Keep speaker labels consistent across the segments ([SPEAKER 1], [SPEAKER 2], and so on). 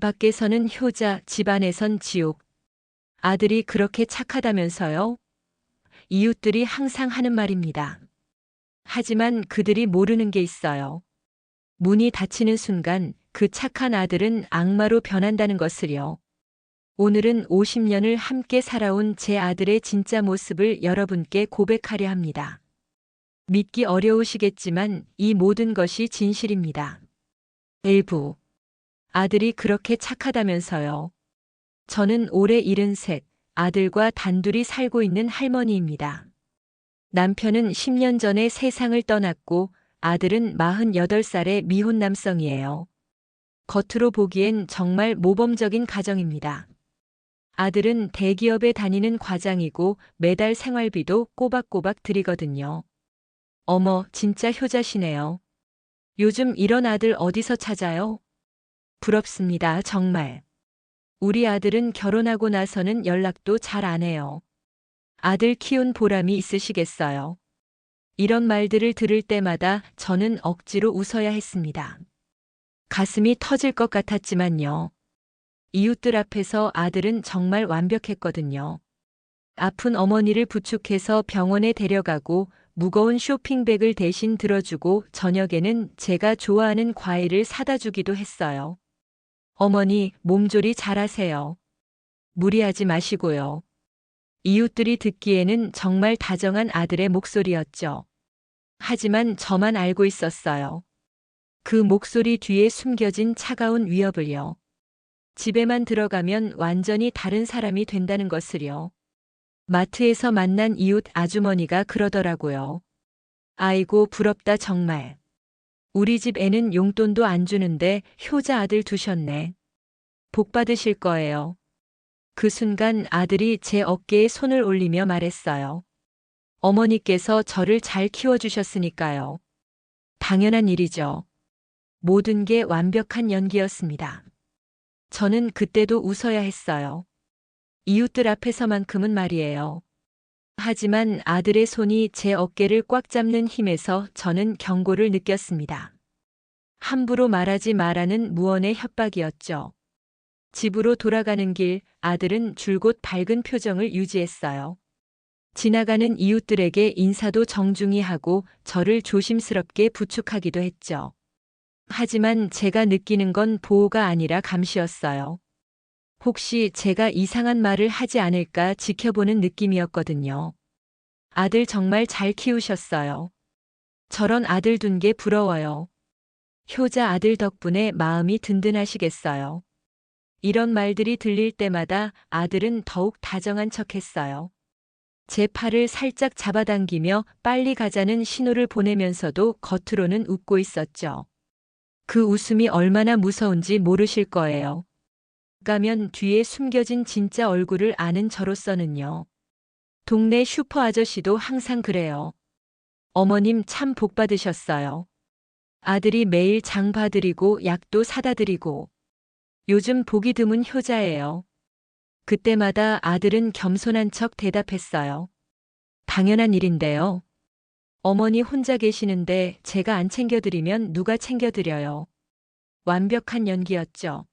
[SPEAKER 1] 밖에서는 효자, 집안에선 지옥. 아들이 그렇게 착하다면서요? 이웃들이 항상 하는 말입니다. 하지만 그들이 모르는 게 있어요. 문이 닫히는 순간 그 착한 아들은 악마로 변한다는 것을요. 오늘은 50년을 함께 살아온 제 아들의 진짜 모습을 여러분께 고백하려 합니다. 믿기 어려우시겠지만 이 모든 것이 진실입니다. 일부. 아들이 그렇게 착하다면서요. 저는 올해 73, 아들과 단둘이 살고 있는 할머니입니다. 남편은 10년 전에 세상을 떠났고 아들은 48살의 미혼 남성이에요. 겉으로 보기엔 정말 모범적인 가정입니다. 아들은 대기업에 다니는 과장이고 매달 생활비도 꼬박꼬박 드리거든요. 어머, 진짜 효자시네요. 요즘 이런 아들 어디서 찾아요? 부럽습니다, 정말. 우리 아들은 결혼하고 나서는 연락도 잘 안 해요. 아들 키운 보람이 있으시겠어요. 이런 말들을 들을 때마다 저는 억지로 웃어야 했습니다. 가슴이 터질 것 같았지만요. 이웃들 앞에서 아들은 정말 완벽했거든요. 아픈 어머니를 부축해서 병원에 데려가고 무거운 쇼핑백을 대신 들어주고 저녁에는 제가 좋아하는 과일을 사다 주기도 했어요. 어머니, 몸조리 잘하세요. 무리하지 마시고요. 이웃들이 듣기에는 정말 다정한 아들의 목소리였죠. 하지만 저만 알고 있었어요. 그 목소리 뒤에 숨겨진 차가운 위협을요. 집에만 들어가면 완전히 다른 사람이 된다는 것을요. 마트에서 만난 이웃 아주머니가 그러더라고요. 아이고, 부럽다 정말. 우리 집 애는 용돈도 안 주는데 효자 아들 두셨네. 복 받으실 거예요. 그 순간 아들이 제 어깨에 손을 올리며 말했어요. 어머니께서 저를 잘 키워주셨으니까요. 당연한 일이죠. 모든 게 완벽한 연기였습니다. 저는 그때도 웃어야 했어요. 이웃들 앞에서만큼은 말이에요. 하지만 아들의 손이 제 어깨를 꽉 잡는 힘에서 저는 경고를 느꼈습니다. 함부로 말하지 마라는 무언의 협박이었죠. 집으로 돌아가는 길, 아들은 줄곧 밝은 표정을 유지했어요. 지나가는 이웃들에게 인사도 정중히 하고 저를 조심스럽게 부축하기도 했죠. 하지만 제가 느끼는 건 보호가 아니라 감시였어요. 혹시 제가 이상한 말을 하지 않을까 지켜보는 느낌이었거든요. 아들 정말 잘 키우셨어요. 저런 아들 둔 게 부러워요. 효자 아들 덕분에 마음이 든든하시겠어요. 이런 말들이 들릴 때마다 아들은 더욱 다정한 척했어요. 제 팔을 살짝 잡아당기며 빨리 가자는 신호를 보내면서도 겉으로는 웃고 있었죠. 그 웃음이 얼마나 무서운지 모르실 거예요. 가면 뒤에 숨겨진 진짜 얼굴을 아는 저로서는요. 동네 슈퍼 아저씨도 항상 그래요. 어머님 참 복 받으셨어요. 아들이 매일 장 봐드리고 약도 사다 드리고. 요즘 보기 드문 효자예요. 그때마다 아들은 겸손한 척 대답했어요. 당연한 일인데요. 어머니 혼자 계시는데 제가 안 챙겨드리면 누가 챙겨드려요. 완벽한 연기였죠.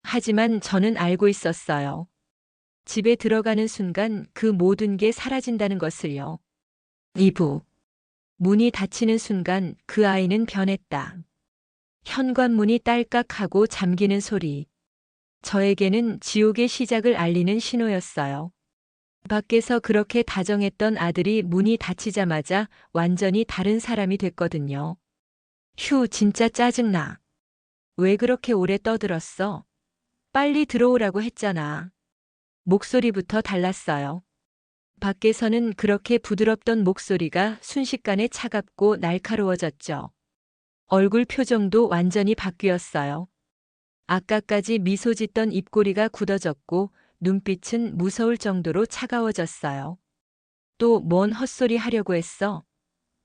[SPEAKER 1] 하지만 저는 알고 있었어요. 집에 들어가는 순간 그 모든 게 사라진다는 것을요. 2부. 문이 닫히는 순간 그 아이는 변했다. 현관문이 딸깍하고 잠기는 소리. 저에게는 지옥의 시작을 알리는 신호였어요. 밖에서 그렇게 다정했던 아들이 문이 닫히자마자 완전히 다른 사람이 됐거든요. 휴, 진짜 짜증나. 왜 그렇게 오래 떠들었어? 빨리 들어오라고 했잖아. 목소리부터 달랐어요. 밖에서는 그렇게 부드럽던 목소리가 순식간에 차갑고 날카로워졌죠. 얼굴 표정도 완전히 바뀌었어요. 아까까지 미소 짓던 입꼬리가 굳어졌고 눈빛은 무서울 정도로 차가워졌어요. 또 뭔 헛소리 하려고 했어?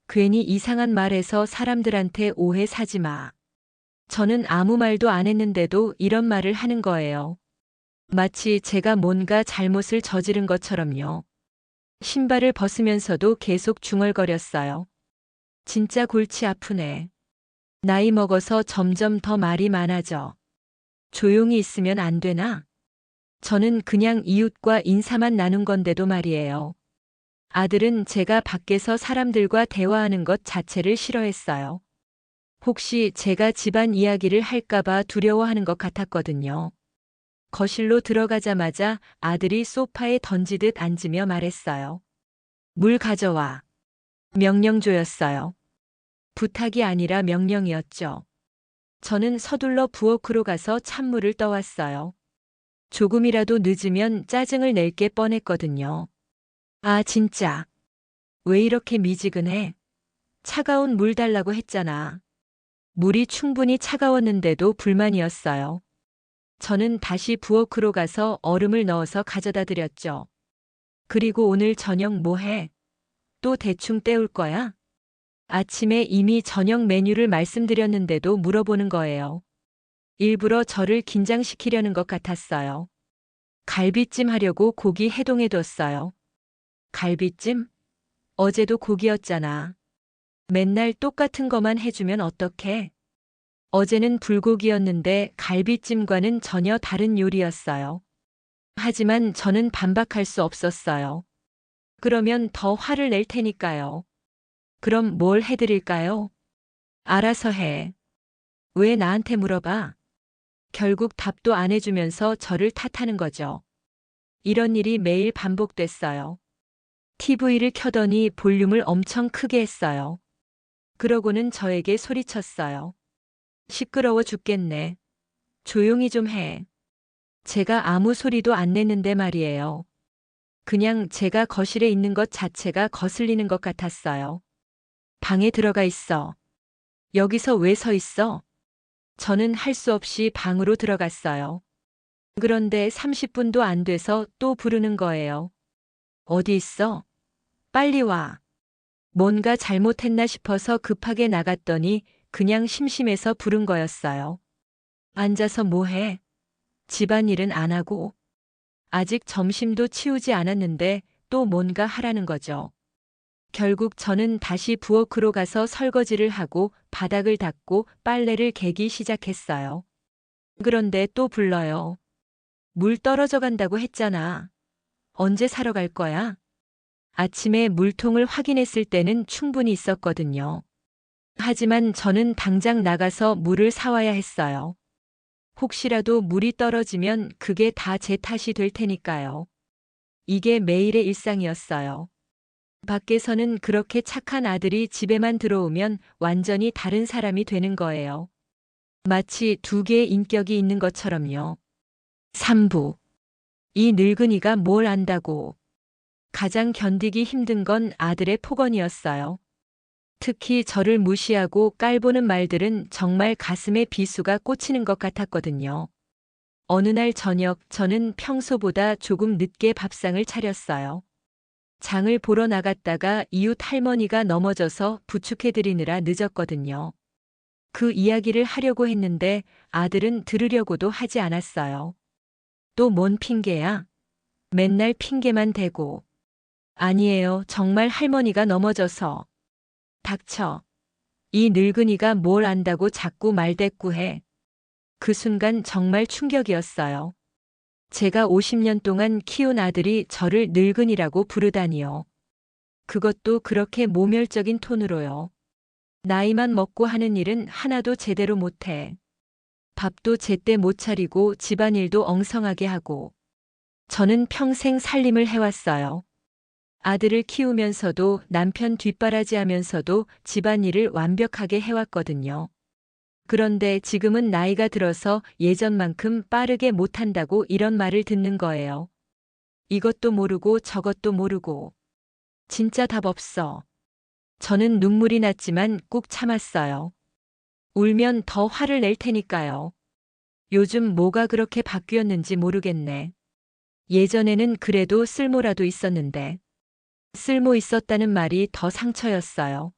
[SPEAKER 1] 괜히 이상한 말해서 사람들한테 오해 사지 마. 저는 아무 말도 안 했는데도 이런 말을 하는 거예요. 마치 제가 뭔가 잘못을 저지른 것처럼요. 신발을 벗으면서도 계속 중얼거렸어요. 진짜 골치 아프네. 나이 먹어서 점점 더 말이 많아져. 조용히 있으면 안 되나? 저는 그냥 이웃과 인사만 나눈 건데도 말이에요. 아들은 제가 밖에서 사람들과 대화하는 것 자체를 싫어했어요. 혹시 제가 집안 이야기를 할까봐 두려워하는 것 같았거든요. 거실로 들어가자마자 아들이 소파에 던지듯 앉으며 말했어요. 물 가져와. 명령조였어요. 부탁이 아니라 명령이었죠. 저는 서둘러 부엌으로 가서 찬물을 떠왔어요. 조금이라도 늦으면 짜증을 낼 게 뻔했거든요. 아, 진짜. 왜 이렇게 미지근해? 차가운 물 달라고 했잖아. 물이 충분히 차가웠는데도 불만이었어요. 저는 다시 부엌으로 가서 얼음을 넣어서 가져다 드렸죠. 그리고 오늘 저녁 뭐 해? 또 대충 때울 거야? 아침에 이미 저녁 메뉴를 말씀드렸는데도 물어보는 거예요. 일부러 저를 긴장시키려는 것 같았어요. 갈비찜 하려고 고기 해동해뒀어요. 갈비찜? 어제도 고기였잖아. 맨날 똑같은 거만 해주면 어떡해? 어제는 불고기였는데 갈비찜과는 전혀 다른 요리였어요. 하지만 저는 반박할 수 없었어요. 그러면 더 화를 낼 테니까요. 그럼 뭘 해드릴까요? 알아서 해. 왜 나한테 물어봐? 결국 답도 안 해주면서 저를 탓하는 거죠. 이런 일이 매일 반복됐어요. TV를 켜더니 볼륨을 엄청 크게 했어요. 그러고는 저에게 소리쳤어요. 시끄러워 죽겠네. 조용히 좀 해. 제가 아무 소리도 안 냈는데 말이에요. 그냥 제가 거실에 있는 것 자체가 거슬리는 것 같았어요. 방에 들어가 있어. 여기서 왜 서 있어? 저는 할 수 없이 방으로 들어갔어요. 그런데 30분도 안 돼서 또 부르는 거예요. 어디 있어? 빨리 와. 뭔가 잘못했나 싶어서 급하게 나갔더니 그냥 심심해서 부른 거였어요. 앉아서 뭐 해? 집안일은 안 하고. 아직 점심도 치우지 않았는데 또 뭔가 하라는 거죠. 결국 저는 다시 부엌으로 가서 설거지를 하고 바닥을 닦고 빨래를 개기 시작했어요. 그런데 또 불러요. 물 떨어져 간다고 했잖아. 언제 사러 갈 거야? 아침에 물통을 확인했을 때는 충분히 있었거든요. 하지만 저는 당장 나가서 물을 사와야 했어요. 혹시라도 물이 떨어지면 그게 다 제 탓이 될 테니까요. 이게 매일의 일상이었어요. 밖에서는 그렇게 착한 아들이 집에만 들어오면 완전히 다른 사람이 되는 거예요. 마치 두 개의 인격이 있는 것처럼요. 3부. 이 늙은이가 뭘 안다고. 가장 견디기 힘든 건 아들의 폭언이었어요. 특히 저를 무시하고 깔보는 말들은 정말 가슴에 비수가 꽂히는 것 같았거든요. 어느 날 저녁 저는 평소보다 조금 늦게 밥상을 차렸어요. 장을 보러 나갔다가 이웃 할머니가 넘어져서 부축해드리느라 늦었거든요. 그 이야기를 하려고 했는데 아들은 들으려고도 하지 않았어요. 또 뭔 핑계야? 맨날 핑계만 대고. 아니에요. 정말 할머니가 넘어져서. 닥쳐. 이 늙은이가 뭘 안다고 자꾸 말대꾸해. 그 순간 정말 충격이었어요. 제가 50년 동안 키운 아들이 저를 늙은이라고 부르다니요. 그것도 그렇게 모멸적인 톤으로요. 나이만 먹고 하는 일은 하나도 제대로 못해. 밥도 제때 못 차리고 집안일도 엉성하게 하고. 저는 평생 살림을 해왔어요. 아들을 키우면서도 남편 뒷바라지하면서도 집안일을 완벽하게 해왔거든요. 그런데 지금은 나이가 들어서 예전만큼 빠르게 못한다고 이런 말을 듣는 거예요. 이것도 모르고 저것도 모르고. 진짜 답 없어. 저는 눈물이 났지만 꾹 참았어요. 울면 더 화를 낼 테니까요. 요즘 뭐가 그렇게 바뀌었는지 모르겠네. 예전에는 그래도 쓸모라도 있었는데. 쓸모 있었다는 말이 더 상처였어요.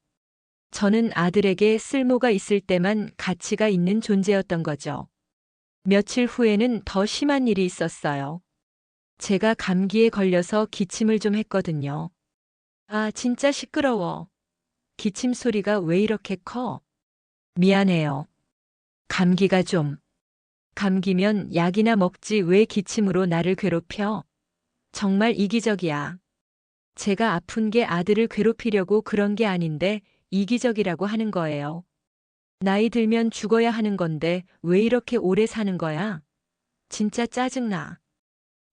[SPEAKER 1] 저는 아들에게 쓸모가 있을 때만 가치가 있는 존재였던 거죠. 며칠 후에는 더 심한 일이 있었어요. 제가 감기에 걸려서 기침을 좀 했거든요. 아, 진짜 시끄러워. 기침 소리가 왜 이렇게 커? 미안해요. 감기가 좀. 감기면 약이나 먹지 왜 기침으로 나를 괴롭혀? 정말 이기적이야. 제가 아픈 게 아들을 괴롭히려고 그런 게 아닌데 이기적이라고 하는 거예요. 나이 들면 죽어야 하는 건데 왜 이렇게 오래 사는 거야? 진짜 짜증나.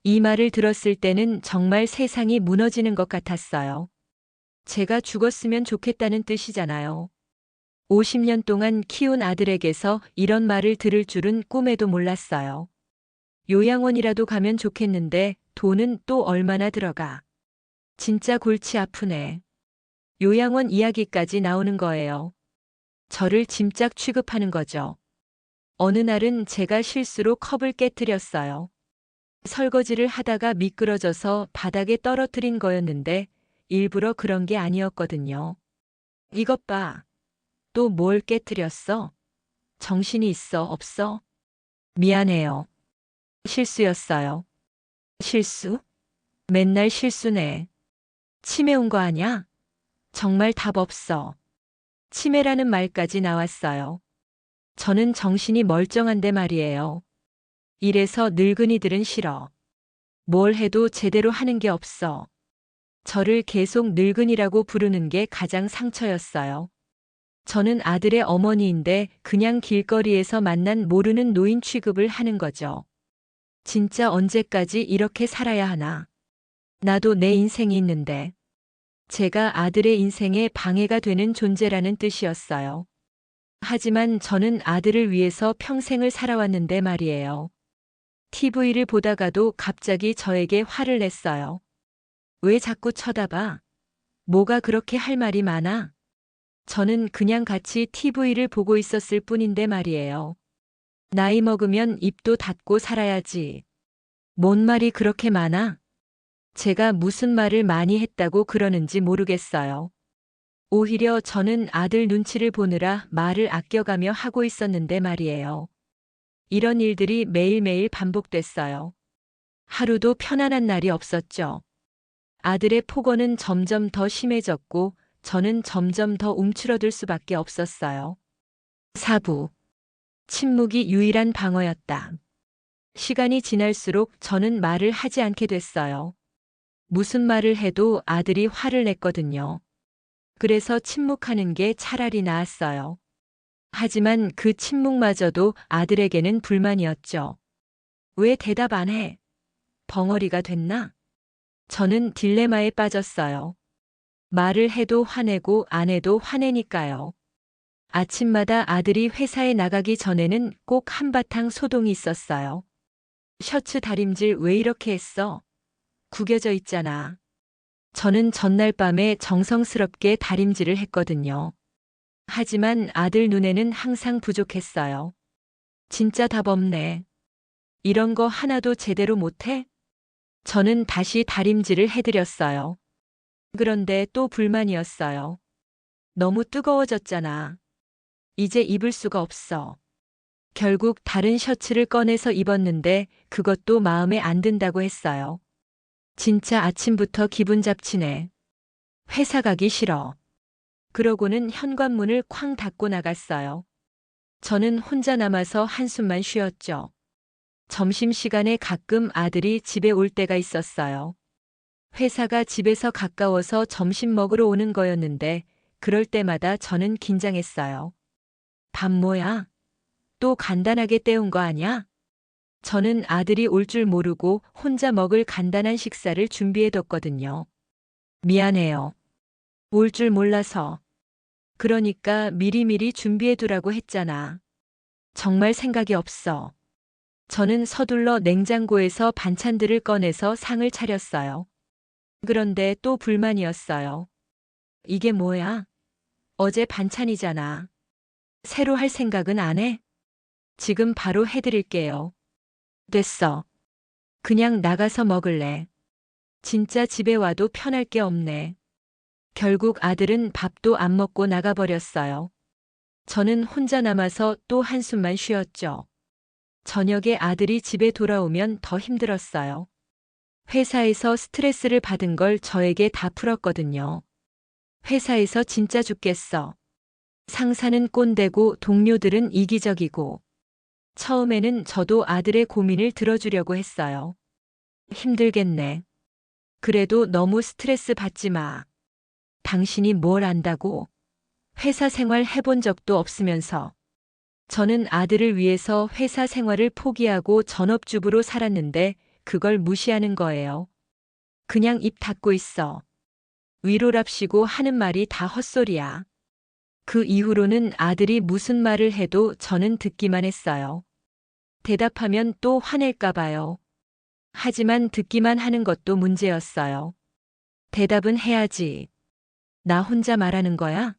[SPEAKER 1] 이 말을 들었을 때는 정말 세상이 무너지는 것 같았어요. 제가 죽었으면 좋겠다는 뜻이잖아요. 50년 동안 키운 아들에게서 이런 말을 들을 줄은 꿈에도 몰랐어요. 요양원이라도 가면 좋겠는데 돈은 또 얼마나 들어가. 진짜 골치 아프네. 요양원 이야기까지 나오는 거예요. 저를 짐짝 취급하는 거죠. 어느 날은 제가 실수로 컵을 깨뜨렸어요. 설거지를 하다가 미끄러져서 바닥에 떨어뜨린 거였는데 일부러 그런 게 아니었거든요. 이것 봐. 또 뭘 깨뜨렸어? 정신이 있어, 없어? 미안해요. 실수였어요. 실수? 맨날 실수네. 치매 온 거 아냐? 정말 답 없어. 치매라는 말까지 나왔어요. 저는 정신이 멀쩡한데 말이에요. 이래서 늙은이들은 싫어. 뭘 해도 제대로 하는 게 없어. 저를 계속 늙은이라고 부르는 게 가장 상처였어요. 저는 아들의 어머니인데 그냥 길거리에서 만난 모르는 노인 취급을 하는 거죠. 진짜 언제까지 이렇게 살아야 하나? 나도 내 인생이 있는데. 제가 아들의 인생에 방해가 되는 존재라는 뜻이었어요. 하지만 저는 아들을 위해서 평생을 살아왔는데 말이에요. TV를 보다가도 갑자기 저에게 화를 냈어요. 왜 자꾸 쳐다봐? 뭐가 그렇게 할 말이 많아? 저는 그냥 같이 TV를 보고 있었을 뿐인데 말이에요. 나이 먹으면 입도 닫고 살아야지. 뭔 말이 그렇게 많아? 제가 무슨 말을 많이 했다고 그러는지 모르겠어요. 오히려 저는 아들 눈치를 보느라 말을 아껴가며 하고 있었는데 말이에요. 이런 일들이 매일매일 반복됐어요. 하루도 편안한 날이 없었죠. 아들의 폭언은 점점 더 심해졌고 저는 점점 더 움츠러들 수밖에 없었어요. 사부. 침묵이 유일한 방어였다. 시간이 지날수록 저는 말을 하지 않게 됐어요. 무슨 말을 해도 아들이 화를 냈거든요. 그래서 침묵하는 게 차라리 나았어요. 하지만 그 침묵마저도 아들에게는 불만이었죠. 왜 대답 안 해? 벙어리가 됐나? 저는 딜레마에 빠졌어요. 말을 해도 화내고 안 해도 화내니까요. 아침마다 아들이 회사에 나가기 전에는 꼭 한바탕 소동이 있었어요. 셔츠 다림질 왜 이렇게 했어? 구겨져 있잖아. 저는 전날 밤에 정성스럽게 다림질을 했거든요. 하지만 아들 눈에는 항상 부족했어요. 진짜 답 없네. 이런 거 하나도 제대로 못해? 저는 다시 다림질을 해드렸어요. 그런데 또 불만이었어요. 너무 뜨거워졌잖아. 이제 입을 수가 없어. 결국 다른 셔츠를 꺼내서 입었는데 그것도 마음에 안 든다고 했어요. 진짜 아침부터 기분 잡치네. 회사 가기 싫어. 그러고는 현관문을 쾅 닫고 나갔어요. 저는 혼자 남아서 한숨만 쉬었죠. 점심시간에 가끔 아들이 집에 올 때가 있었어요. 회사가 집에서 가까워서 점심 먹으러 오는 거였는데 그럴 때마다 저는 긴장했어요. 밥 뭐야? 또 간단하게 때운 거 아냐? 저는 아들이 올 줄 모르고 혼자 먹을 간단한 식사를 준비해뒀거든요. 미안해요. 올 줄 몰라서. 그러니까 미리미리 준비해두라고 했잖아. 정말 생각이 없어. 저는 서둘러 냉장고에서 반찬들을 꺼내서 상을 차렸어요. 그런데 또 불만이었어요. 이게 뭐야? 어제 반찬이잖아. 새로 할 생각은 안 해? 지금 바로 해드릴게요. 됐어. 그냥 나가서 먹을래. 진짜 집에 와도 편할 게 없네. 결국 아들은 밥도 안 먹고 나가버렸어요. 저는 혼자 남아서 또 한숨만 쉬었죠. 저녁에 아들이 집에 돌아오면 더 힘들었어요. 회사에서 스트레스를 받은 걸 저에게 다 풀었거든요. 회사에서 진짜 죽겠어. 상사는 꼰대고 동료들은 이기적이고 처음에는 저도 아들의 고민을 들어주려고 했어요. 힘들겠네. 그래도 너무 스트레스 받지 마. 당신이 뭘 안다고? 회사 생활 해본 적도 없으면서. 저는 아들을 위해서 회사 생활을 포기하고 전업주부로 살았는데 그걸 무시하는 거예요. 그냥 입 닫고 있어. 위로랍시고 하는 말이 다 헛소리야. 그 이후로는 아들이 무슨 말을 해도 저는 듣기만 했어요. 대답하면 또 화낼까 봐요. 하지만 듣기만 하는 것도 문제였어요. 대답은 해야지. 나 혼자 말하는 거야?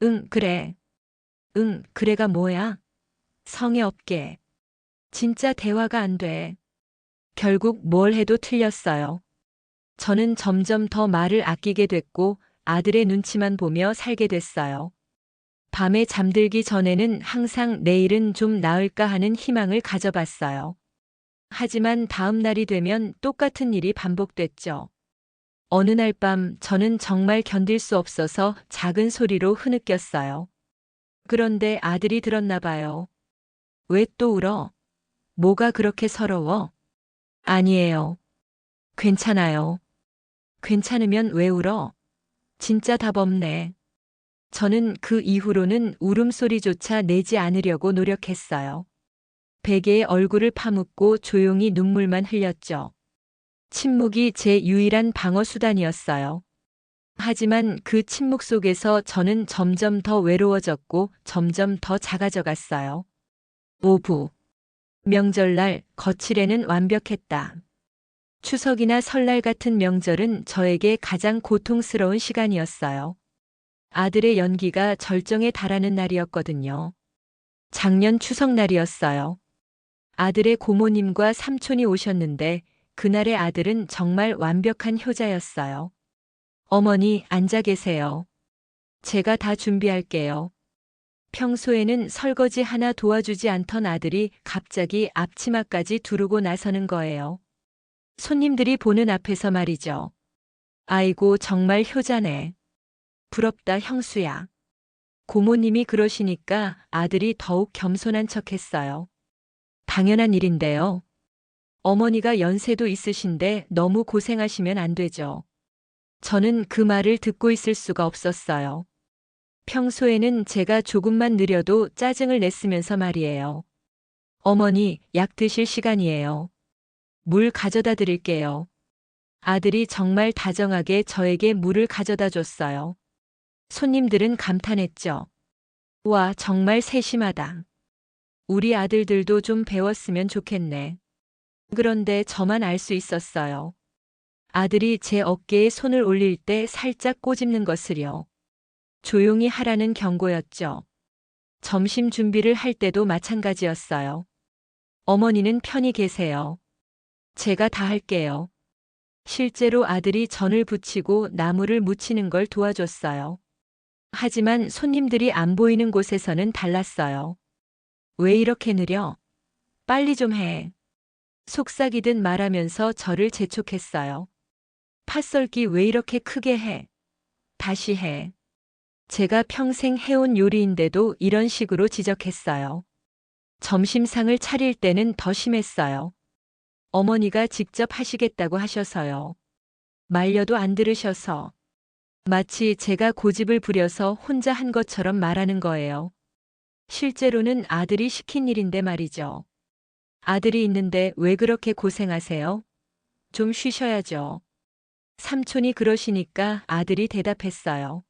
[SPEAKER 1] 응, 그래. 응, 그래가 뭐야? 성의 없게. 진짜 대화가 안 돼. 결국 뭘 해도 틀렸어요. 저는 점점 더 말을 아끼게 됐고 아들의 눈치만 보며 살게 됐어요. 밤에 잠들기 전에는 항상 내일은 좀 나을까 하는 희망을 가져봤어요. 하지만 다음 날이 되면 똑같은 일이 반복됐죠. 어느 날 밤 저는 정말 견딜 수 없어서 작은 소리로 흐느꼈어요. 그런데 아들이 들었나 봐요. 왜 또 울어? 뭐가 그렇게 서러워? 아니에요. 괜찮아요. 괜찮으면 왜 울어? 진짜 답 없네. 저는 그 이후로는 울음소리조차 내지 않으려고 노력했어요. 베개에 얼굴을 파묻고 조용히 눈물만 흘렸죠. 침묵이 제 유일한 방어 수단이었어요. 하지만 그 침묵 속에서 저는 점점 더 외로워졌고 점점 더 작아져 갔어요. 오후. 명절날 거칠에는 완벽했다. 추석이나 설날 같은 명절은 저에게 가장 고통스러운 시간이었어요. 아들의 연기가 절정에 달하는 날이었거든요. 작년 추석날이었어요. 아들의 고모님과 삼촌이 오셨는데 그날의 아들은 정말 완벽한 효자였어요. 어머니, 앉아 계세요. 제가 다 준비할게요. 평소에는 설거지 하나 도와주지 않던 아들이 갑자기 앞치마까지 두르고 나서는 거예요. 손님들이 보는 앞에서 말이죠. 아이고, 정말 효자네. 부럽다, 형수야. 고모님이 그러시니까 아들이 더욱 겸손한 척 했어요. 당연한 일인데요. 어머니가 연세도 있으신데 너무 고생하시면 안 되죠. 저는 그 말을 듣고 있을 수가 없었어요. 평소에는 제가 조금만 느려도 짜증을 냈으면서 말이에요. 어머니, 약 드실 시간이에요. 물 가져다 드릴게요. 아들이 정말 다정하게 저에게 물을 가져다 줬어요. 손님들은 감탄했죠. 와, 정말 세심하다. 우리 아들들도 좀 배웠으면 좋겠네. 그런데 저만 알 수 있었어요. 아들이 제 어깨에 손을 올릴 때 살짝 꼬집는 것을요. 조용히 하라는 경고였죠. 점심 준비를 할 때도 마찬가지였어요. 어머니는 편히 계세요. 제가 다 할게요. 실제로 아들이 전을 부치고 나무를 묻히는 걸 도와줬어요. 하지만 손님들이 안 보이는 곳에서는 달랐어요. 왜 이렇게 느려? 빨리 좀 해. 속삭이듯 말하면서 저를 재촉했어요. 팥썰기 왜 이렇게 크게 해? 다시 해. 제가 평생 해온 요리인데도 이런 식으로 지적했어요. 점심상을 차릴 때는 더 심했어요. 어머니가 직접 하시겠다고 하셔서요. 말려도 안 들으셔서. 마치 제가 고집을 부려서 혼자 한 것처럼 말하는 거예요. 실제로는 아들이 시킨 일인데 말이죠. 아들이 있는데 왜 그렇게 고생하세요? 좀 쉬셔야죠. 삼촌이 그러시니까 아들이 대답했어요.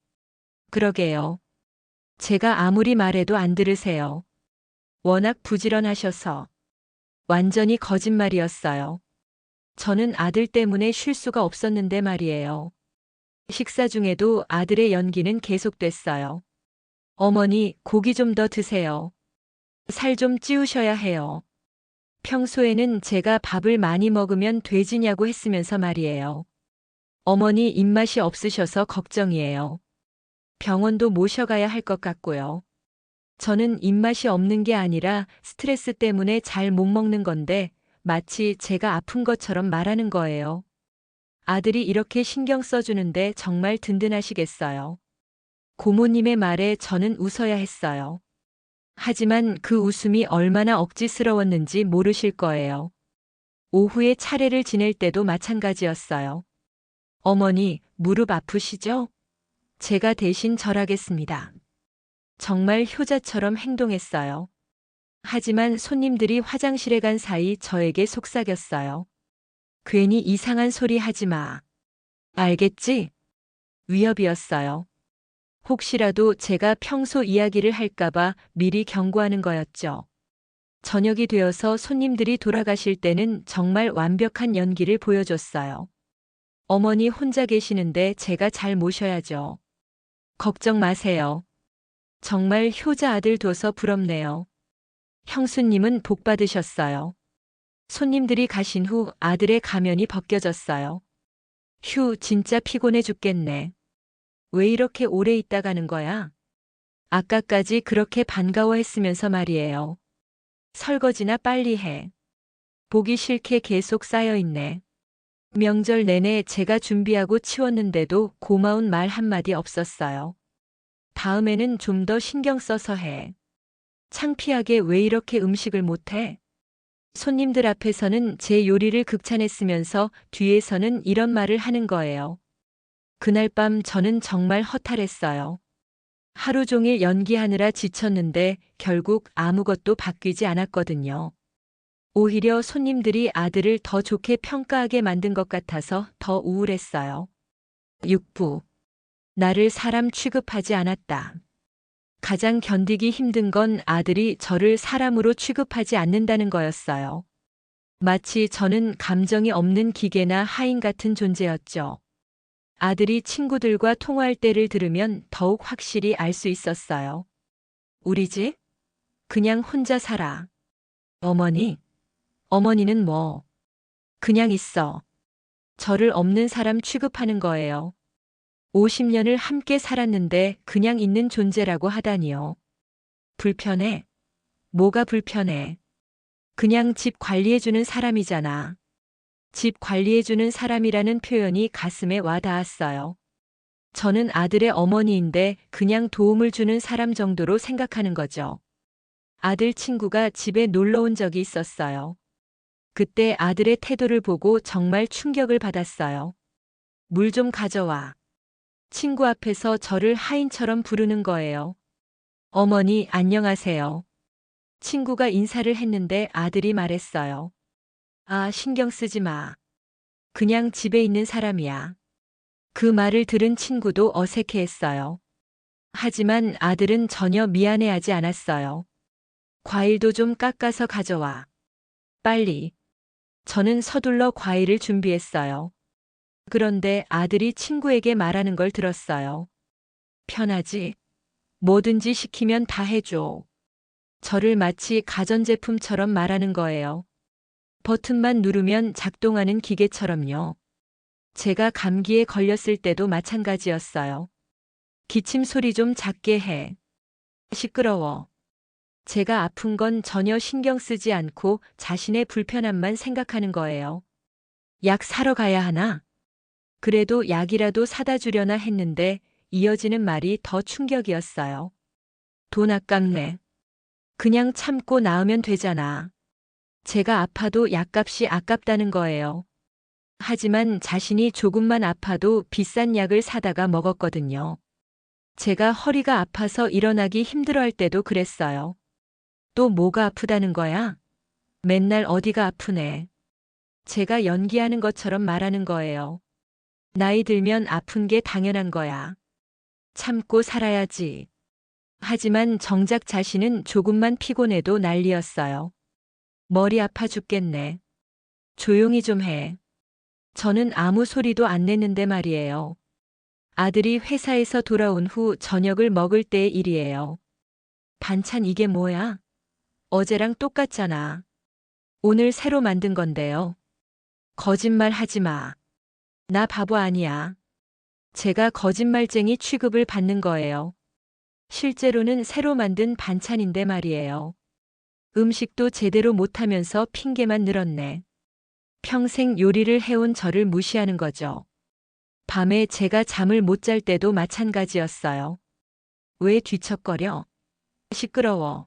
[SPEAKER 1] 그러게요. 제가 아무리 말해도 안 들으세요. 워낙 부지런하셔서. 완전히 거짓말이었어요. 저는 아들 때문에 쉴 수가 없었는데 말이에요. 식사 중에도 아들의 연기는 계속됐어요. 어머니, 고기 좀 더 드세요. 살 좀 찌우셔야 해요. 평소에는 제가 밥을 많이 먹으면 돼지냐고 했으면서 말이에요. 어머니 입맛이 없으셔서 걱정이에요. 병원도 모셔가야 할 것 같고요. 저는 입맛이 없는 게 아니라 스트레스 때문에 잘 못 먹는 건데 마치 제가 아픈 것처럼 말하는 거예요. 아들이 이렇게 신경 써주는데 정말 든든하시겠어요. 고모님의 말에 저는 웃어야 했어요. 하지만 그 웃음이 얼마나 억지스러웠는지 모르실 거예요. 오후에 차례를 지낼 때도 마찬가지였어요. 어머니, 무릎 아프시죠? 제가 대신 절하겠습니다. 정말 효자처럼 행동했어요. 하지만 손님들이 화장실에 간 사이 저에게 속삭였어요. 괜히 이상한 소리 하지 마. 알겠지? 위협이었어요. 혹시라도 제가 평소 이야기를 할까봐 미리 경고하는 거였죠. 저녁이 되어서 손님들이 돌아가실 때는 정말 완벽한 연기를 보여줬어요. 어머니 혼자 계시는데 제가 잘 모셔야죠. 걱정 마세요. 정말 효자 아들 둬서 부럽네요. 형수님은 복 받으셨어요. 손님들이 가신 후 아들의 가면이 벗겨졌어요. 휴, 진짜 피곤해 죽겠네. 왜 이렇게 오래 있다 가는 거야? 아까까지 그렇게 반가워했으면서 말이에요. 설거지나 빨리 해. 보기 싫게 계속 쌓여있네. 명절 내내 제가 준비하고 치웠는데도 고마운 말 한마디 없었어요. 다음에는 좀 더 신경 써서 해. 창피하게 왜 이렇게 음식을 못해? 손님들 앞에서는 제 요리를 극찬했으면서 뒤에서는 이런 말을 하는 거예요. 그날 밤 저는 정말 허탈했어요. 하루 종일 연기하느라 지쳤는데 결국 아무것도 바뀌지 않았거든요. 오히려 손님들이 아들을 더 좋게 평가하게 만든 것 같아서 더 우울했어요. 6부. 나를 사람 취급하지 않았다. 가장 견디기 힘든 건 아들이 저를 사람으로 취급하지 않는다는 거였어요. 마치 저는 감정이 없는 기계나 하인 같은 존재였죠. 아들이 친구들과 통화할 때를 들으면 더욱 확실히 알 수 있었어요. 우리 집? 그냥 혼자 살아. 어머니? 어머니는 뭐? 그냥 있어. 저를 없는 사람 취급하는 거예요. 50년을 함께 살았는데 그냥 있는 존재라고 하다니요. 불편해? 뭐가 불편해? 그냥 집 관리해주는 사람이잖아. 집 관리해주는 사람이라는 표현이 가슴에 와 닿았어요. 저는 아들의 어머니인데 그냥 도움을 주는 사람 정도로 생각하는 거죠. 아들 친구가 집에 놀러 온 적이 있었어요. 그때 아들의 태도를 보고 정말 충격을 받았어요. 물 좀 가져와. 친구 앞에서 저를 하인처럼 부르는 거예요. 어머니, 안녕하세요. 친구가 인사를 했는데 아들이 말했어요. 아, 신경 쓰지 마. 그냥 집에 있는 사람이야. 그 말을 들은 친구도 어색해했어요. 하지만 아들은 전혀 미안해하지 않았어요. 과일도 좀 깎아서 가져와. 빨리. 저는 서둘러 과일을 준비했어요. 그런데 아들이 친구에게 말하는 걸 들었어요. 편하지? 뭐든지 시키면 다 해줘. 저를 마치 가전제품처럼 말하는 거예요. 버튼만 누르면 작동하는 기계처럼요. 제가 감기에 걸렸을 때도 마찬가지였어요. 기침 소리 좀 작게 해. 시끄러워. 제가 아픈 건 전혀 신경 쓰지 않고 자신의 불편함만 생각하는 거예요. 약 사러 가야 하나? 그래도 약이라도 사다 주려나 했는데 이어지는 말이 더 충격이었어요. 돈 아깝네. 그냥 참고 나으면 되잖아. 제가 아파도 약값이 아깝다는 거예요. 하지만 자신이 조금만 아파도 비싼 약을 사다가 먹었거든요. 제가 허리가 아파서 일어나기 힘들어할 때도 그랬어요. 또 뭐가 아프다는 거야? 맨날 어디가 아프네. 제가 연기하는 것처럼 말하는 거예요. 나이 들면 아픈 게 당연한 거야. 참고 살아야지. 하지만 정작 자신은 조금만 피곤해도 난리였어요. 머리 아파 죽겠네. 조용히 좀 해. 저는 아무 소리도 안 냈는데 말이에요. 아들이 회사에서 돌아온 후 저녁을 먹을 때의 일이에요. 반찬 이게 뭐야? 어제랑 똑같잖아. 오늘 새로 만든 건데요. 거짓말 하지 마. 나 바보 아니야. 제가 거짓말쟁이 취급을 받는 거예요. 실제로는 새로 만든 반찬인데 말이에요. 음식도 제대로 못하면서 핑계만 늘었네. 평생 요리를 해온 저를 무시하는 거죠. 밤에 제가 잠을 못 잘 때도 마찬가지였어요. 왜 뒤척거려? 시끄러워.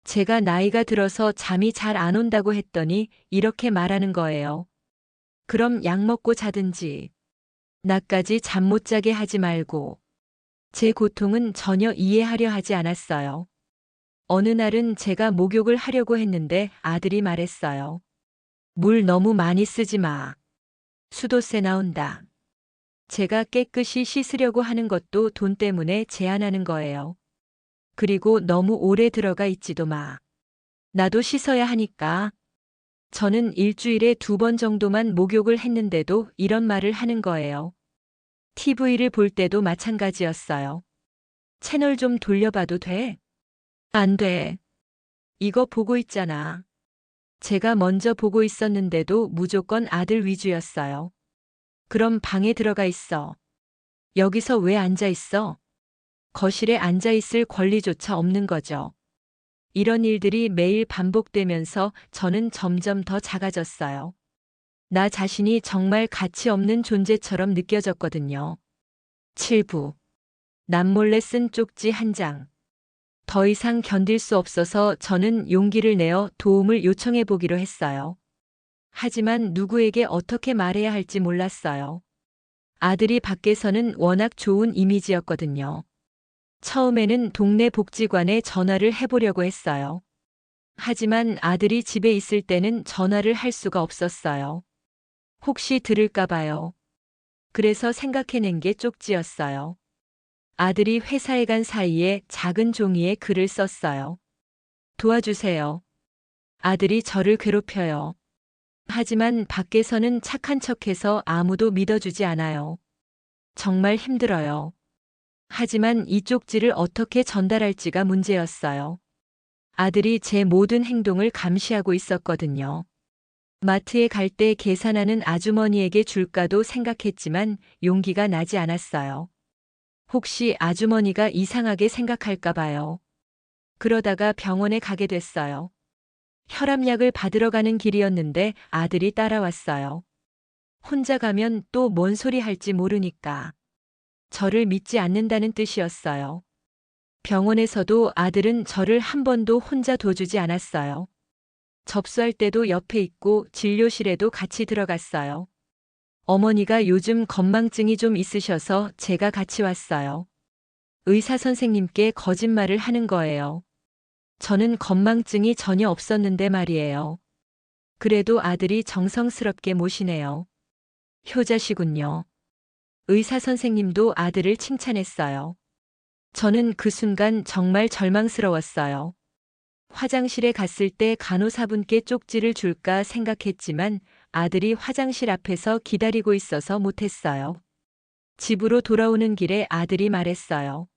[SPEAKER 1] 제가 나이가 들어서 잠이 잘 안 온다고 했더니 이렇게 말하는 거예요. 그럼 약 먹고 자든지. 나까지 잠 못 자게 하지 말고. 제 고통은 전혀 이해하려 하지 않았어요. 어느 날은 제가 목욕을 하려고 했는데 아들이 말했어요. 물 너무 많이 쓰지 마. 수도세 나온다. 제가 깨끗이 씻으려고 하는 것도 돈 때문에 제한하는 거예요. 그리고 너무 오래 들어가 있지도 마. 나도 씻어야 하니까. 저는 일주일에 2번 정도만 목욕을 했는데도 이런 말을 하는 거예요. TV를 볼 때도 마찬가지였어요. 채널 좀 돌려봐도 돼? 안 돼. 이거 보고 있잖아. 제가 먼저 보고 있었는데도 무조건 아들 위주였어요. 그럼 방에 들어가 있어. 여기서 왜 앉아 있어? 거실에 앉아 있을 권리조차 없는 거죠. 이런 일들이 매일 반복되면서 저는 점점 더 작아졌어요. 나 자신이 정말 가치 없는 존재처럼 느껴졌거든요. 7부. 남몰래 쓴 쪽지 한 장. 더 이상 견딜 수 없어서 저는 용기를 내어 도움을 요청해 보기로 했어요. 하지만 누구에게 어떻게 말해야 할지 몰랐어요. 아들이 밖에서는 워낙 좋은 이미지였거든요. 처음에는 동네 복지관에 전화를 해보려고 했어요. 하지만 아들이 집에 있을 때는 전화를 할 수가 없었어요. 혹시 들을까 봐요. 그래서 생각해낸 게 쪽지였어요. 아들이 회사에 간 사이에 작은 종이에 글을 썼어요. 도와주세요. 아들이 저를 괴롭혀요. 하지만 밖에서는 착한 척해서 아무도 믿어주지 않아요. 정말 힘들어요. 하지만 이 쪽지를 어떻게 전달할지가 문제였어요. 아들이 제 모든 행동을 감시하고 있었거든요. 마트에 갈 때 계산하는 아주머니에게 줄까도 생각했지만 용기가 나지 않았어요. 혹시 아주머니가 이상하게 생각할까 봐요. 그러다가 병원에 가게 됐어요. 혈압약을 받으러 가는 길이었는데 아들이 따라왔어요. 혼자 가면 또 뭔 소리 할지 모르니까. 저를 믿지 않는다는 뜻이었어요. 병원에서도 아들은 저를 한 번도 혼자 둬주지 않았어요. 접수할 때도 옆에 있고 진료실에도 같이 들어갔어요. 어머니가 요즘 건망증이 좀 있으셔서 제가 같이 왔어요. 의사 선생님께 거짓말을 하는 거예요. 저는 건망증이 전혀 없었는데 말이에요. 그래도 아들이 정성스럽게 모시네요. 효자시군요. 의사 선생님도 아들을 칭찬했어요. 저는 그 순간 정말 절망스러웠어요. 화장실에 갔을 때 간호사분께 쪽지를 줄까 생각했지만 아들이 화장실 앞에서 기다리고 있어서 못했어요. 집으로 돌아오는 길에 아들이 말했어요.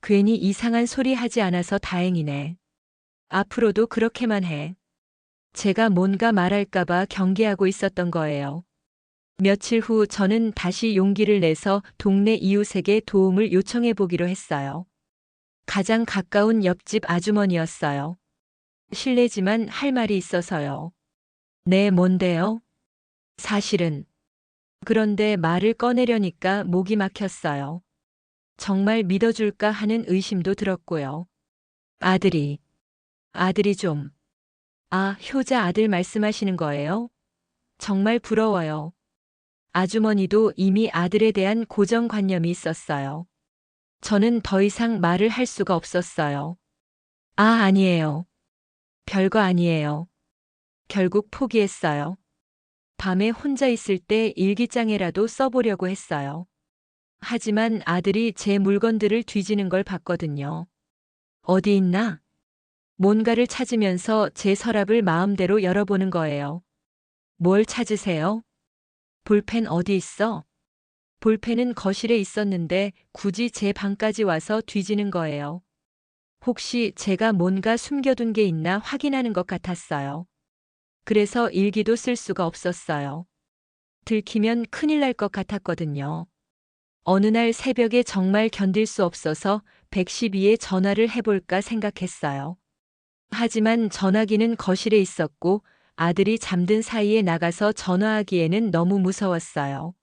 [SPEAKER 1] 괜히 이상한 소리 하지 않아서 다행이네. 앞으로도 그렇게만 해. 제가 뭔가 말할까봐 경계하고 있었던 거예요. 며칠 후 저는 다시 용기를 내서 동네 이웃에게 도움을 요청해 보기로 했어요. 가장 가까운 옆집 아주머니였어요. 실례지만 할 말이 있어서요. 네, 뭔데요? 사실은. 그런데 말을 꺼내려니까 목이 막혔어요. 정말 믿어줄까 하는 의심도 들었고요. 아들이 좀. 아, 효자 아들 말씀하시는 거예요? 정말 부러워요. 아주머니도 이미 아들에 대한 고정관념이 있었어요. 저는 더 이상 말을 할 수가 없었어요. 아, 아니에요. 별거 아니에요. 결국 포기했어요. 밤에 혼자 있을 때 일기장에라도 써보려고 했어요. 하지만 아들이 제 물건들을 뒤지는 걸 봤거든요. 어디 있나? 뭔가를 찾으면서 제 서랍을 마음대로 열어보는 거예요. 뭘 찾으세요? 볼펜 어디 있어? 볼펜은 거실에 있었는데 굳이 제 방까지 와서 뒤지는 거예요. 혹시 제가 뭔가 숨겨둔 게 있나 확인하는 것 같았어요. 그래서 일기도 쓸 수가 없었어요. 들키면 큰일 날 것 같았거든요. 어느 날 새벽에 정말 견딜 수 없어서 112에 전화를 해볼까 생각했어요. 하지만 전화기는 거실에 있었고 아들이 잠든 사이에 나가서 전화하기에는 너무 무서웠어요.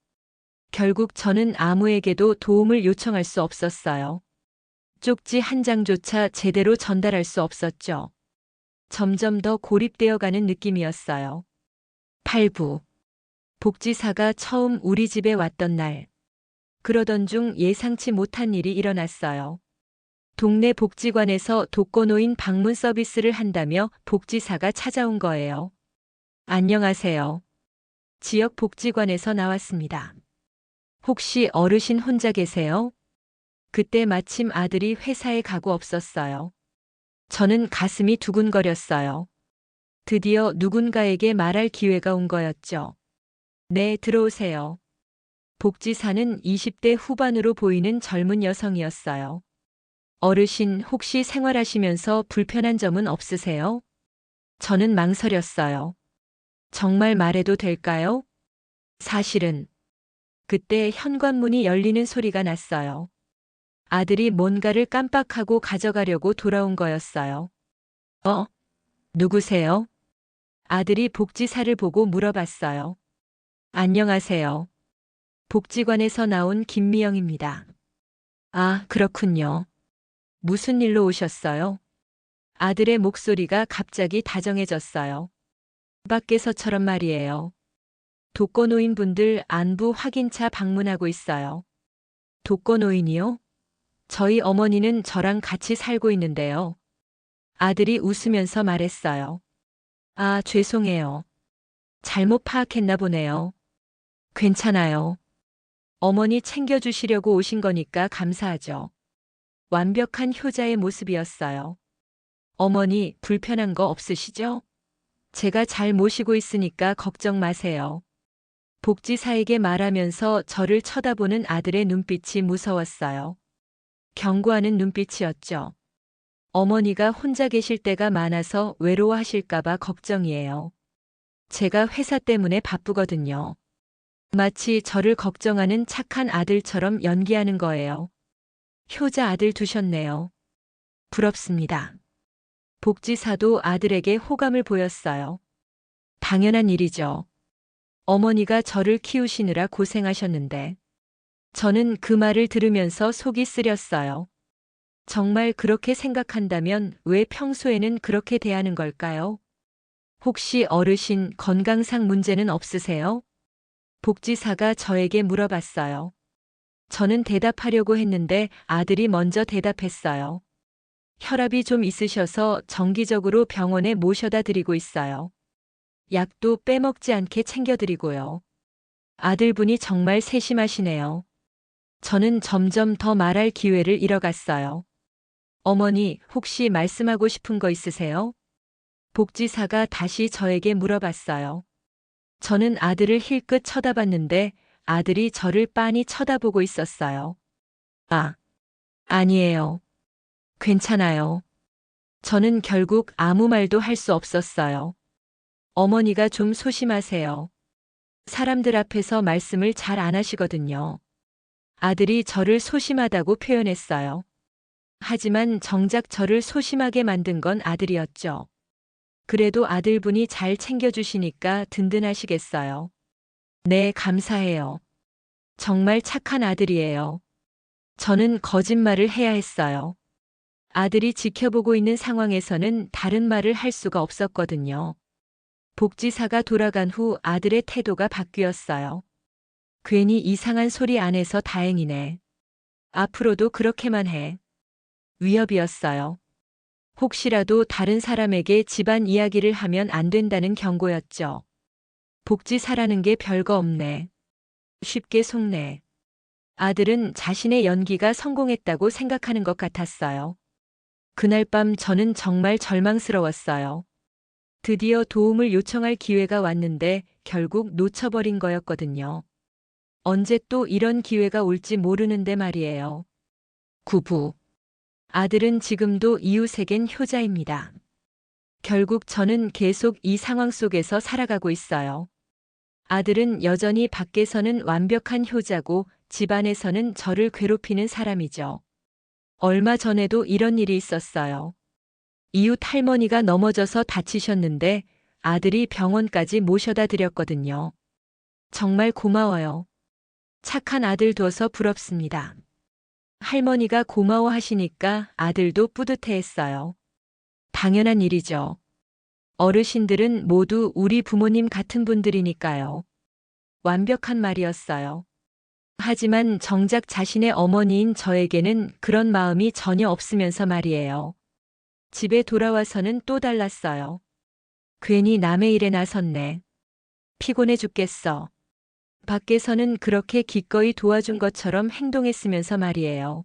[SPEAKER 1] 결국 저는 아무에게도 도움을 요청할 수 없었어요. 쪽지 한 장조차 제대로 전달할 수 없었죠. 점점 더 고립되어 가는 느낌이었어요. 8부. 복지사가 처음 우리 집에 왔던 날. 그러던 중 예상치 못한 일이 일어났어요. 동네 복지관에서 독거노인 방문 서비스를 한다며 복지사가 찾아온 거예요. 안녕하세요. 지역 복지관에서 나왔습니다. 혹시 어르신 혼자 계세요? 그때 마침 아들이 회사에 가고 없었어요. 저는 가슴이 두근거렸어요. 드디어 누군가에게 말할 기회가 온 거였죠. 네, 들어오세요. 복지사는 20대 후반으로 보이는 젊은 여성이었어요. 어르신 혹시 생활하시면서 불편한 점은 없으세요? 저는 망설였어요. 정말 말해도 될까요? 사실은 그때 현관문이 열리는 소리가 났어요. 아들이 뭔가를 깜빡하고 가져가려고 돌아온 거였어요. 누구세요? 아들이 복지사를 보고 물어봤어요. 안녕하세요. 복지관에서 나온 김미영입니다. 아, 그렇군요. 무슨 일로 오셨어요? 아들의 목소리가 갑자기 다정해졌어요. 밖에서처럼 말이에요. 독거노인분들 안부 확인차 방문하고 있어요. 독거노인이요? 저희 어머니는 저랑 같이 살고 있는데요. 아들이 웃으면서 말했어요. 아, 죄송해요. 잘못 파악했나 보네요. 괜찮아요. 어머니 챙겨주시려고 오신 거니까 감사하죠. 완벽한 효자의 모습이었어요. 어머니, 불편한 거 없으시죠? 제가 잘 모시고 있으니까 걱정 마세요. 복지사에게 말하면서 저를 쳐다보는 아들의 눈빛이 무서웠어요. 경고하는 눈빛이었죠. 어머니가 혼자 계실 때가 많아서 외로워하실까봐 걱정이에요. 제가 회사 때문에 바쁘거든요. 마치 저를 걱정하는 착한 아들처럼 연기하는 거예요. 효자 아들 두셨네요. 부럽습니다. 복지사도 아들에게 호감을 보였어요. 당연한 일이죠. 어머니가 저를 키우시느라 고생하셨는데. 저는 그 말을 들으면서 속이 쓰렸어요. 정말 그렇게 생각한다면 왜 평소에는 그렇게 대하는 걸까요? 혹시 어르신 건강상 문제는 없으세요? 복지사가 저에게 물어봤어요. 저는 대답하려고 했는데 아들이 먼저 대답했어요. 혈압이 좀 있으셔서 정기적으로 병원에 모셔다 드리고 있어요. 약도 빼먹지 않게 챙겨드리고요. 아들분이 정말 세심하시네요. 저는 점점 더 말할 기회를 잃어갔어요. 어머니, 혹시 말씀하고 싶은 거 있으세요? 복지사가 다시 저에게 물어봤어요. 저는 아들을 힐끗 쳐다봤는데 아들이 저를 빤히 쳐다보고 있었어요. 아, 아니에요. 괜찮아요. 저는 결국 아무 말도 할 수 없었어요. 어머니가 좀 소심하세요. 사람들 앞에서 말씀을 잘 안 하시거든요. 아들이 저를 소심하다고 표현했어요. 하지만 정작 저를 소심하게 만든 건 아들이었죠. 그래도 아들분이 잘 챙겨주시니까 든든하시겠어요. 네, 감사해요. 정말 착한 아들이에요. 저는 거짓말을 해야 했어요. 아들이 지켜보고 있는 상황에서는 다른 말을 할 수가 없었거든요. 복지사가 돌아간 후 아들의 태도가 바뀌었어요. 괜히 이상한 소리 안 해서 다행이네. 앞으로도 그렇게만 해. 위협이었어요. 혹시라도 다른 사람에게 집안 이야기를 하면 안 된다는 경고였죠. 복지사라는 게 별거 없네. 쉽게 속네. 아들은 자신의 연기가 성공했다고 생각하는 것 같았어요. 그날 밤 저는 정말 절망스러웠어요. 드디어 도움을 요청할 기회가 왔는데 결국 놓쳐버린 거였거든요. 언제 또 이런 기회가 올지 모르는데 말이에요. 9부. 아들은 지금도 이웃에겐 효자입니다. 결국 저는 계속 이 상황 속에서 살아가고 있어요. 아들은 여전히 밖에서는 완벽한 효자고 집안에서는 저를 괴롭히는 사람이죠. 얼마 전에도 이런 일이 있었어요. 이웃 할머니가 넘어져서 다치셨는데 아들이 병원까지 모셔다 드렸거든요. 정말 고마워요. 착한 아들 둬서 부럽습니다. 할머니가 고마워하시니까 아들도 뿌듯해했어요. 당연한 일이죠. 어르신들은 모두 우리 부모님 같은 분들이니까요. 완벽한 말이었어요. 하지만 정작 자신의 어머니인 저에게는 그런 마음이 전혀 없으면서 말이에요. 집에 돌아와서는 또 달랐어요. 괜히 남의 일에 나섰네. 피곤해 죽겠어. 밖에서는 그렇게 기꺼이 도와준 것처럼 행동했으면서 말이에요.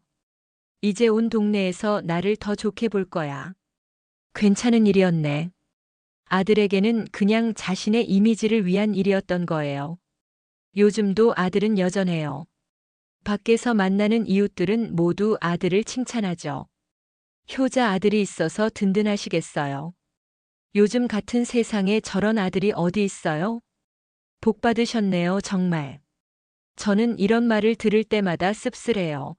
[SPEAKER 1] 이제 온 동네에서 나를 더 좋게 볼 거야. 괜찮은 일이었네. 아들에게는 그냥 자신의 이미지를 위한 일이었던 거예요. 요즘도 아들은 여전해요. 밖에서 만나는 이웃들은 모두 아들을 칭찬하죠. 효자 아들이 있어서 든든하시겠어요. 요즘 같은 세상에 저런 아들이 어디 있어요? 복 받으셨네요, 정말. 저는 이런 말을 들을 때마다 씁쓸해요.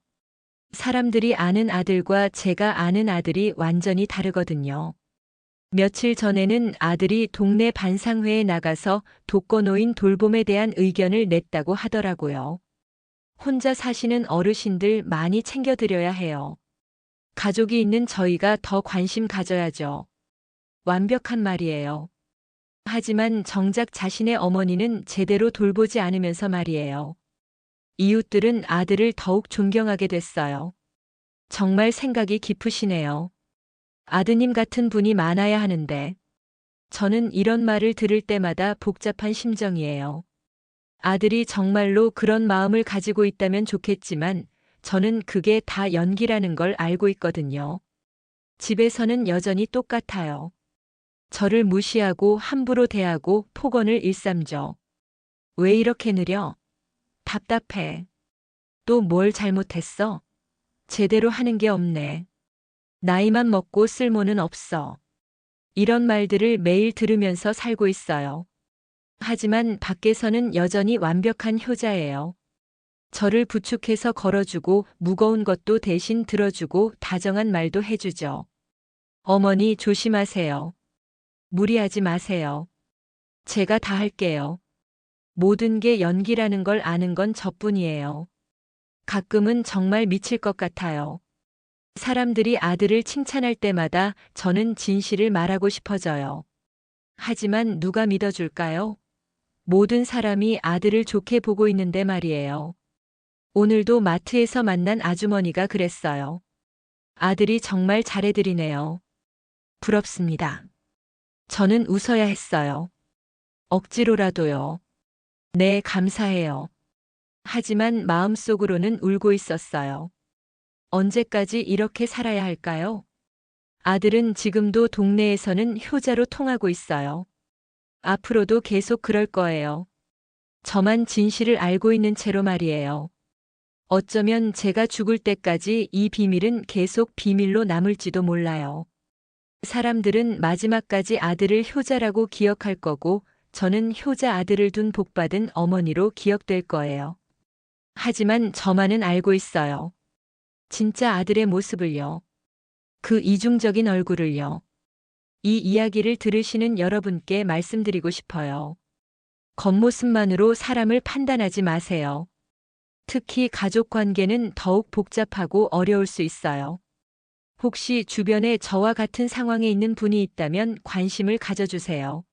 [SPEAKER 1] 사람들이 아는 아들과 제가 아는 아들이 완전히 다르거든요. 며칠 전에는 아들이 동네 반상회에 나가서 독거노인 돌봄에 대한 의견을 냈다고 하더라고요. 혼자 사시는 어르신들 많이 챙겨드려야 해요. 가족이 있는 저희가 더 관심 가져야죠. 완벽한 말이에요. 하지만 정작 자신의 어머니는 제대로 돌보지 않으면서 말이에요. 이웃들은 아들을 더욱 존경하게 됐어요. 정말 생각이 깊으시네요. 아드님 같은 분이 많아야 하는데, 저는 이런 말을 들을 때마다 복잡한 심정이에요. 아들이 정말로 그런 마음을 가지고 있다면 좋겠지만, 저는 그게 다 연기라는 걸 알고 있거든요. 집에서는 여전히 똑같아요. 저를 무시하고 함부로 대하고 폭언을 일삼죠. 왜 이렇게 느려? 답답해. 또 뭘 잘못했어? 제대로 하는 게 없네. 나이만 먹고 쓸모는 없어. 이런 말들을 매일 들으면서 살고 있어요. 하지만 밖에서는 여전히 완벽한 효자예요. 저를 부축해서 걸어주고 무거운 것도 대신 들어주고 다정한 말도 해주죠. 어머니 조심하세요. 무리하지 마세요. 제가 다 할게요. 모든 게 연기라는 걸 아는 건 저뿐이에요. 가끔은 정말 미칠 것 같아요. 사람들이 아들을 칭찬할 때마다 저는 진실을 말하고 싶어져요. 하지만 누가 믿어줄까요? 모든 사람이 아들을 좋게 보고 있는데 말이에요. 오늘도 마트에서 만난 아주머니가 그랬어요. 아들이 정말 잘해드리네요. 부럽습니다. 저는 웃어야 했어요. 억지로라도요. 네, 감사해요. 하지만 마음속으로는 울고 있었어요. 언제까지 이렇게 살아야 할까요? 아들은 지금도 동네에서는 효자로 통하고 있어요. 앞으로도 계속 그럴 거예요. 저만 진실을 알고 있는 채로 말이에요. 어쩌면 제가 죽을 때까지 이 비밀은 계속 비밀로 남을지도 몰라요. 사람들은 마지막까지 아들을 효자라고 기억할 거고, 저는 효자 아들을 둔 복받은 어머니로 기억될 거예요. 하지만 저만은 알고 있어요. 진짜 아들의 모습을요. 그 이중적인 얼굴을요. 이 이야기를 들으시는 여러분께 말씀드리고 싶어요. 겉모습만으로 사람을 판단하지 마세요. 특히 가족 관계는 더욱 복잡하고 어려울 수 있어요. 혹시 주변에 저와 같은 상황에 있는 분이 있다면 관심을 가져주세요.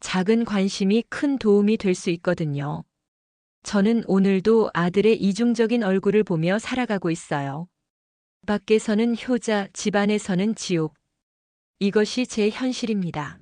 [SPEAKER 1] 작은 관심이 큰 도움이 될 수 있거든요. 저는 오늘도 아들의 이중적인 얼굴을 보며 살아가고 있어요. 밖에서는 효자, 집안에서는 지옥. 이것이 제 현실입니다.